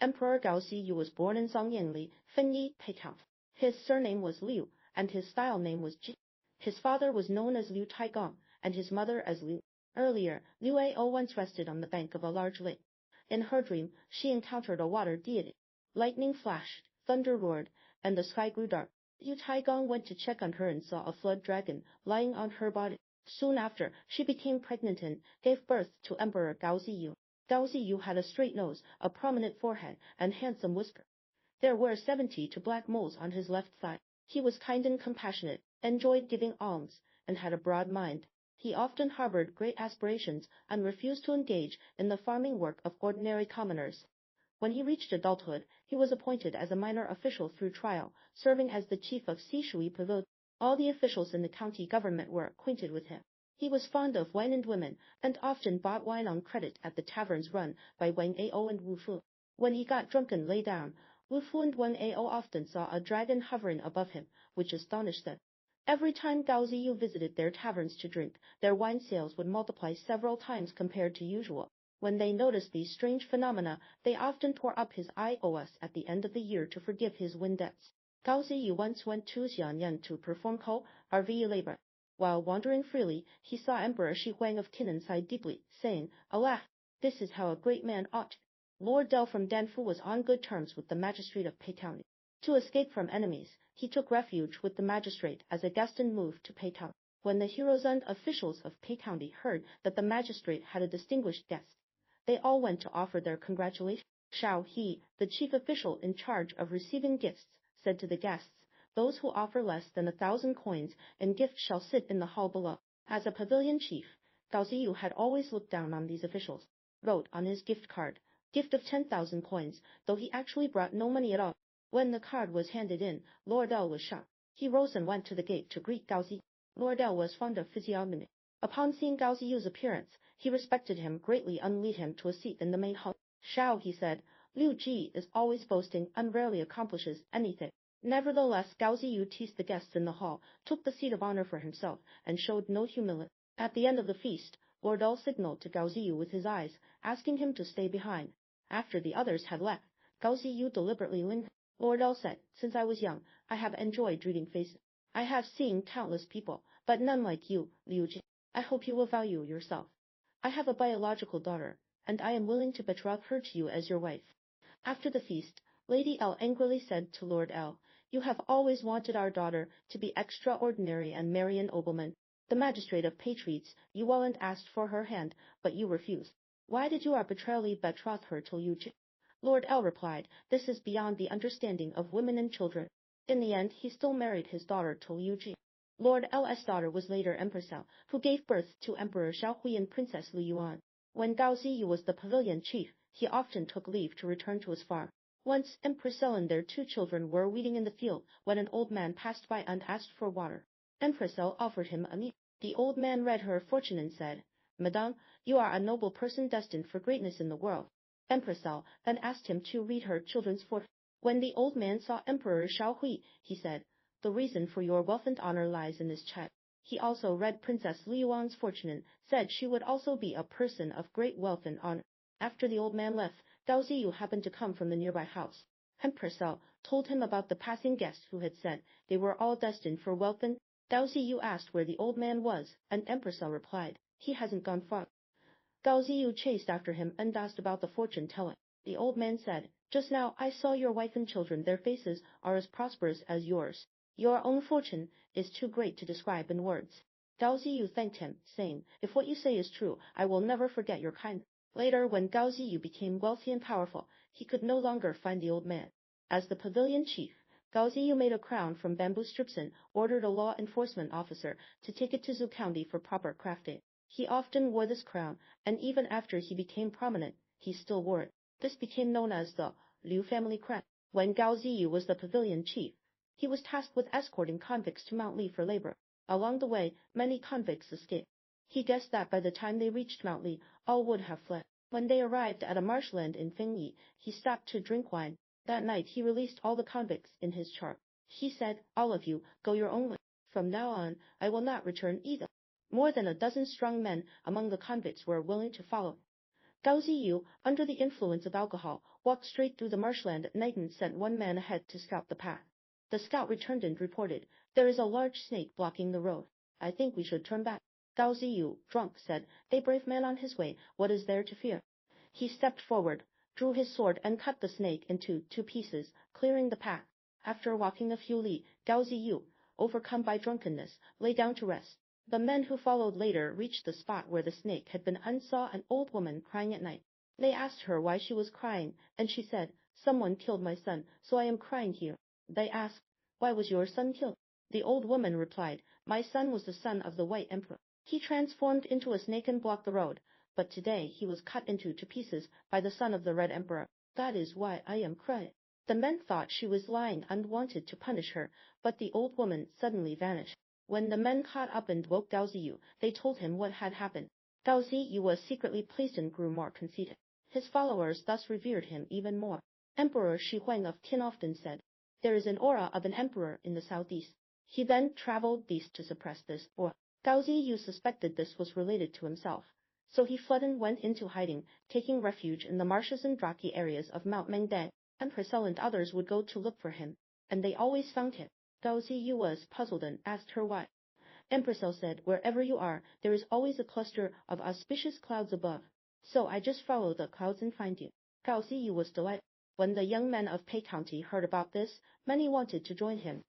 Emperor Gao Ziyu was born in Zhongyangli, Fenyi, Pei County. His surname was Liu, and his style name was Ji. His father was known as Liu Taigong, and his mother as Liu. Earlier, Liu Ao once rested on the bank of a large lake. In her dream, she encountered a water deity. Lightning flashed, thunder roared, and the sky grew dark. Liu Taigong went to check on her and saw a flood dragon lying on her body. Soon after, she became pregnant and gave birth to Emperor Gao Ziyu. Gao Ziyu had a straight nose, a prominent forehead, and handsome whiskers. There were 72 black moles on his left thigh. He was kind and compassionate, enjoyed giving alms, and had a broad mind. He often harbored great aspirations and refused to engage in the farming work of ordinary commoners. When he reached adulthood, he was appointed as a minor official through trial, serving as the chief of Sishui Pavilion. All the officials in the county government were acquainted with him. He was fond of wine and women, and often bought wine on credit at the taverns run by Wang Ao and Wu Fu. When he got drunk and lay down, Wu Fu and Wang Ao often saw a dragon hovering above him, which astonished them. Every time Gao Ziyu visited their taverns to drink, their wine sales would multiply several times compared to usual. When they noticed these strange phenomena, they often tore up his IOS at the end of the year to forgive his wine debts. Gao Ziyu once went to Xiangyu to perform RV labor. While wandering freely, he saw Emperor Shi Huang of Qin and sighed deeply, saying, "Alas, this is how a great man ought to." Lord Dell from Danfu was on good terms with the magistrate of Pei County. To escape from enemies, he took refuge with the magistrate as a guest and moved to Pei County. When the heroes and officials of Pei County heard that the magistrate had a distinguished guest, they all went to offer their congratulations. Shao He, the chief official in charge of receiving gifts, said to the guests, "Those who offer less than 1,000 coins in gift shall sit in the hall below." As a pavilion chief, Gao Ziyu had always looked down on these officials. Wrote on his gift card, "Gift of 10,000 coins," though he actually brought no money at all. When the card was handed in, Lord L was shocked. He rose and went to the gate to greet Gao Ziyu. Lord L was fond of physiognomy. Upon seeing Gao Ziyu's appearance, he respected him greatly and led him to a seat in the main hall. "Shao," he said, "Liu Ji is always boasting and rarely accomplishes anything." Nevertheless, Gao Ziyu teased the guests in the hall, took the seat of honor for himself, and showed no humility. At the end of the feast, Lord L signaled to Gao Ziyu with his eyes, asking him to stay behind. After the others had left, Gao Ziyu deliberately lingered. Lord L said, "Since I was young, I have enjoyed reading faces. I have seen countless people, but none like you, Liu Ji. I hope you will value yourself. I have a biological daughter, and I am willing to betroth her to you as your wife." After the feast, Lady L angrily said to Lord L, "You have always wanted our daughter to be extraordinary and marry an nobleman. The magistrate of Pei treats you well and asked for her hand, but you refused. Why did you arbitrarily betroth her to Liu Ji?" Lord L replied, "This is beyond the understanding of women and children." In the end, he still married his daughter to Liu Ji. Lord L's daughter was later Empress L, who gave birth to Emperor Xiaohui and Princess Liu Yuan. When Gao Ziyu was the pavilion chief, he often took leave to return to his farm. Once, Empress L and their 2 children were weeding in the field when an old man passed by and asked for water. Empress L offered him a meal. The old man read her fortune and said, "Madame, you are a noble person destined for greatness in the world." Empress L then asked him to read her children's fortune. When the old man saw Emperor Xiaohui, he said, "The reason for your wealth and honor lies in this child." He also read Princess Liu Yuan's fortune and said she would also be a person of great wealth and honor. After the old man left, Gao Ziyu happened to come from the nearby house. Empress L told him about the passing guests who had said they were all destined for wealth, and Gao Ziyu asked where the old man was, and Empress L replied, "He hasn't gone far." Gao Ziyu chased after him and asked about the fortune telling. The old man said, "Just now I saw your wife and children. Their faces are as prosperous as yours. Your own fortune is too great to describe in words." Gao Ziyu thanked him, saying, "If what you say is true, I will never forget your kindness." Later, when Gao Ziyu became wealthy and powerful, he could no longer find the old man. As the pavilion chief, Gao Ziyu made a crown from bamboo strips and ordered a law enforcement officer to take it to Zhu County for proper crafting. He often wore this crown, and even after he became prominent, he still wore it. This became known as the Liu family crown. When Gao Ziyu was the pavilion chief, he was tasked with escorting convicts to Mount Li for labor. Along the way, many convicts escaped. He guessed that by the time they reached Mount Li, all would have fled. When they arrived at a marshland in Fengyi, he stopped to drink wine. That night he released all the convicts in his charge. He said, "All of you, go your own way. From now on, I will not return either." More than a dozen strong men among the convicts were willing to follow. Gao Ziyu, under the influence of alcohol, walked straight through the marshland at night and sent one man ahead to scout the path. The scout returned and reported, "There is a large snake blocking the road. I think we should turn back." Gao Ziyu, drunk, said, "A brave man on his way, what is there to fear?" He stepped forward, drew his sword and cut the snake into 2 pieces, clearing the path. After walking a few li, Gao Ziyu, overcome by drunkenness, lay down to rest. The men who followed later reached the spot where the snake had been and saw an old woman crying at night. They asked her why she was crying, and she said, "Someone killed my son, so I am crying here." They asked, "Why was your son killed?" The old woman replied, "My son was the son of the White Emperor. He transformed into a snake and blocked the road, but today he was cut into 2 pieces by the son of the Red Emperor. That is why I am crying." The men thought she was lying and wanted to punish her, but the old woman suddenly vanished. When the men caught up and woke Gao Ziyu, they told him what had happened. Gao Ziyu was secretly pleased and grew more conceited. His followers thus revered him even more. Emperor Shi Huang of Qin often said, "There is an aura of an emperor in the southeast." He then traveled east to suppress this aura. Gao Ziyu suspected this was related to himself, so he fled and went into hiding, taking refuge in the marshes and rocky areas of Mount Mengde. Empress and others would go to look for him, and they always found him. Gao Ziyu was puzzled and asked her why. Empress said, "Wherever you are, there is always a cluster of auspicious clouds above. So I just follow the clouds and find you." Gao Ziyu was delighted. When the young men of Pei County heard about this, many wanted to join him,